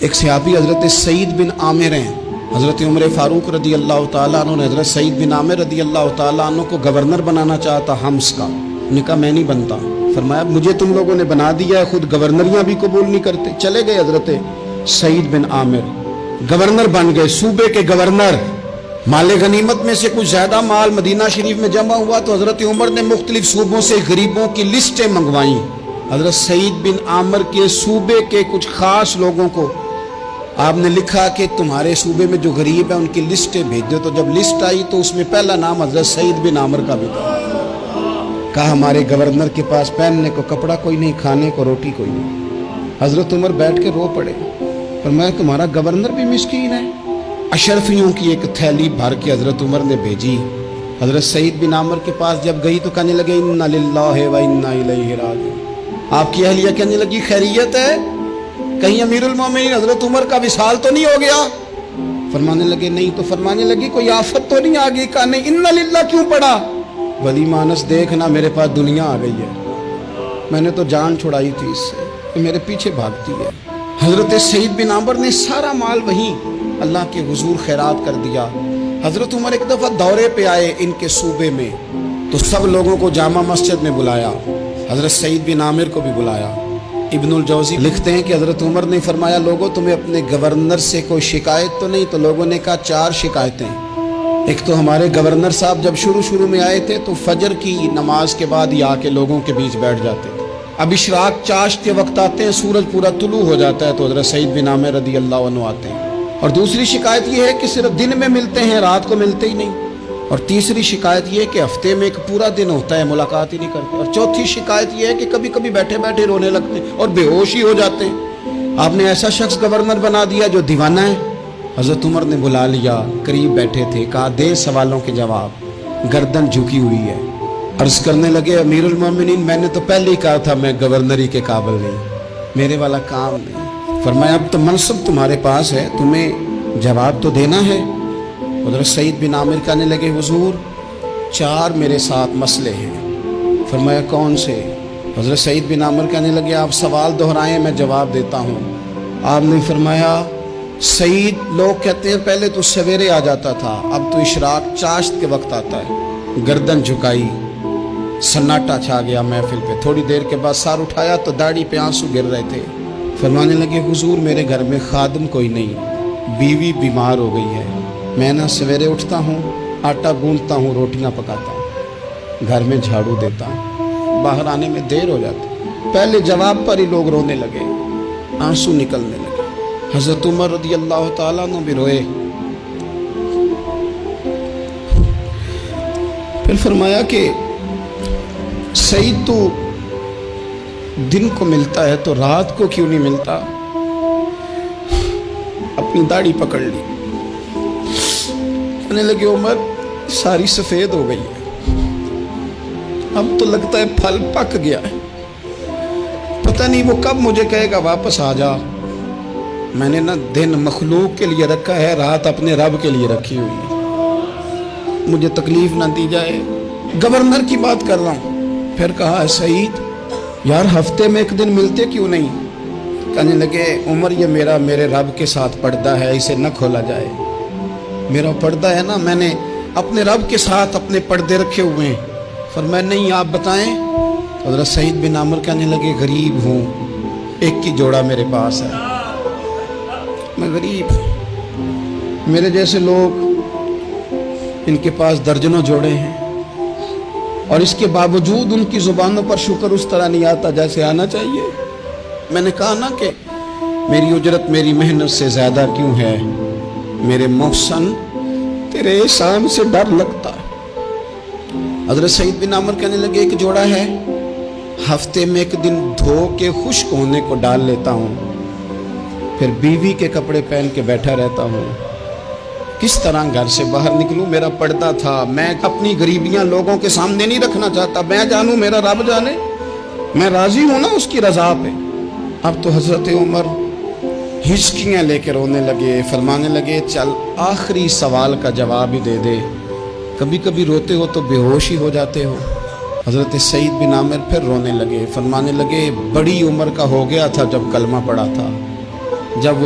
ایک صحابی حضرت سعید بن عامر ہیں، حضرت عمر فاروق رضی اللہ تعالیٰ عنہ نے حضرت سعید بن عامر رضی اللہ تعالیٰ عنہ کو گورنر بنانا چاہتا حمص کا. نے کہا میں نہیں بنتا. فرمایا مجھے تم لوگوں نے بنا دیا ہے، خود گورنریاں بھی قبول نہیں کرتے. چلے گئے حضرت سعید بن عامر، گورنر بن گئے، صوبے کے گورنر. مال غنیمت میں سے کچھ زیادہ مال مدینہ شریف میں جمع ہوا تو حضرت عمر نے مختلف صوبوں سے غریبوں کی لسٹیں منگوائیں. حضرت سعید بن عامر کے صوبے کے کچھ خاص لوگوں کو آپ نے لکھا کہ تمہارے صوبے میں جو غریب ہیں ان کی لسٹیں بھیج دو. تو جب لسٹ آئی تو اس میں پہلا نام حضرت سعید بن عامر کا بھی تھا. کہا ہمارے گورنر کے پاس پہننے کو کپڑا کوئی نہیں، کھانے کو روٹی کوئی نہیں. حضرت عمر بیٹھ کے رو پڑے. فرمایا تمہارا گورنر بھی مسکین ہے. اشرفیوں کی ایک تھیلی بھر کے حضرت عمر نے بھیجی. حضرت سعید بن عامر کے پاس جب گئی تو کہنے لگے انا للہ و انا الیہ راجعون. آپ کی اہلیہ کہنے لگی خیریت ہے؟ کہیں امیر المومنین حضرت عمر کا وصال تو نہیں ہو گیا؟ فرمانے لگے نہیں. تو فرمانے لگی کوئی آفت تو نہیں آ گئی؟ کہا نہیں. انا للہ کیوں پڑھا؟ ولی مانس دیکھنا میرے پاس دنیا آ گئی ہے، میں نے تو جان چھڑائی تھی اس سے، کہ میرے پیچھے بھاگتی ہے. حضرت سعید بن عامر نے سارا مال وہیں اللہ کے حضور خیرات کر دیا. حضرت عمر ایک دفعہ دورے پہ آئے ان کے صوبے میں تو سب لوگوں کو جامع مسجد میں بلایا، حضرت سعید بن عامر کو بھی بلایا. ابن الجوزی لکھتے ہیں کہ حضرت عمر نے فرمایا لوگوں تمہیں اپنے گورنر سے کوئی شکایت تو نہیں؟ تو لوگوں نے کہا 4 شکایتیں. ایک تو ہمارے گورنر صاحب جب شروع میں آئے تھے تو فجر کی نماز کے بعد ہی آ کے لوگوں کے بیچ بیٹھ جاتے تھے. اب اشراق چاشت کے وقت آتے ہیں، سورج پورا طلوع ہو جاتا ہے تو حضرت سعید بن عامر رضی اللہ عنہ آتے ہیں. اور دوسری شکایت یہ ہے کہ صرف دن میں ملتے ہیں، رات کو ملتے ہی نہیں. اور تیسری شکایت یہ ہے کہ ہفتے میں ایک پورا دن ہوتا ہے ملاقات ہی نہیں کرتے. اور چوتھی شکایت یہ ہے کہ کبھی کبھی بیٹھے بیٹھے رونے لگتے ہیں اور بے ہوش ہی ہو جاتے ہیں. آپ نے ایسا شخص گورنر بنا دیا جو دیوانہ ہے. حضرت عمر نے بلا لیا، قریب بیٹھے تھے، کہا دے سوالوں کے جواب. گردن جھکی ہوئی ہے. عرض کرنے لگے امیر المومنین میں نے تو پہلے ہی کہا تھا میں گورنری کے قابل نہیں، میرے والا کام نہیں. فرمایا اب تو منصب تمہارے پاس ہے، تمہیں جواب تو دینا ہے. حضرت سعید بن عامر کہنے لگے حضور 4 میرے ساتھ مسئلے ہیں. فرمایا کون سے؟ حضرت سعید بن عامر کہنے لگے آپ سوال دہرائیں میں جواب دیتا ہوں. آپ نے فرمایا سعید لوگ کہتے ہیں پہلے تو سویرے آ جاتا تھا، اب تو اشراق چاشت کے وقت آتا ہے. گردن جھکائی، سناٹا چھا گیا محفل پہ. تھوڑی دیر کے بعد سار اٹھایا تو داڑھی پہ آنسو گر رہے تھے. فرمانے لگے حضور میرے گھر میں خادم کوئی نہیں، بیوی بیمار ہو گئی ہے. میں نہ سویرے اٹھتا ہوں، آٹا گوندتا ہوں، روٹیاں پکاتا ہوں، گھر میں جھاڑو دیتا ہوں، باہر آنے میں دیر ہو جاتی. پہلے جواب پر ہی لوگ رونے لگے، آنسو نکلنے لگے. حضرت عمر رضی اللہ تعالیٰ عنہ بھی روئے. پھر فرمایا کہ سعید تو دن کو ملتا ہے تو رات کو کیوں نہیں ملتا؟ اپنی داڑھی پکڑ لی. کہنے لگے عمر ساری سفید ہو گئی ہے، اب تو لگتا ہے پھل پک گیا ہے، پتہ نہیں وہ کب مجھے کہے گا واپس آ جا. میں نے نہ دن مخلوق کے لیے رکھا ہے، رات اپنے رب کے لیے رکھی ہوئی ہے، مجھے تکلیف نہ دی جائے. گورنر کی بات کر رہا ہوں. پھر کہا سعید یار ہفتے میں ایک دن ملتے کیوں نہیں؟ کہنے لگے عمر یہ میرے رب کے ساتھ پردہ ہے، اسے نہ کھولا جائے. میرا پردہ ہے نا، میں نے اپنے رب کے ساتھ اپنے پردے رکھے ہوئے ہیں. فرمایا نہیں آپ بتائیں. حضرت سعید بن عامر کہنے لگے غریب ہوں، ایک کی جوڑا میرے پاس ہے، میں غریب ہوں. میرے جیسے لوگ ان کے پاس درجنوں جوڑے ہیں اور اس کے باوجود ان کی زبانوں پر شکر اس طرح نہیں آتا جیسے آنا چاہیے. میں نے کہا نا کہ میری اجرت میری محنت سے زیادہ کیوں ہے؟ میرے محسن تیرے احسان سے ڈر لگتا ہے. حضرت سعید بن عامر کہنے لگے ایک جوڑا ہے، ہفتے میں ایک دن دھو کے خشک ہونے کو ڈال لیتا ہوں، پھر بیوی کے کپڑے پہن کے بیٹھا رہتا ہوں. کس طرح گھر سے باہر نکلوں؟ میرا پردہ تھا. میں اپنی غریبیاں لوگوں کے سامنے نہیں رکھنا چاہتا. میں جانوں میرا رب جانے، میں راضی ہوں نا اس کی رضا پہ. اب تو حضرت عمر ہچکیاں لے کے رونے لگے. فرمانے لگے چل آخری سوال کا جواب ہی دے دے، کبھی کبھی روتے ہو تو بے ہوش ہی ہو جاتے ہو. حضرت سعید بن عامر پھر رونے لگے. فرمانے لگے بڑی عمر کا ہو گیا تھا جب کلمہ پڑھا تھا، جب وہ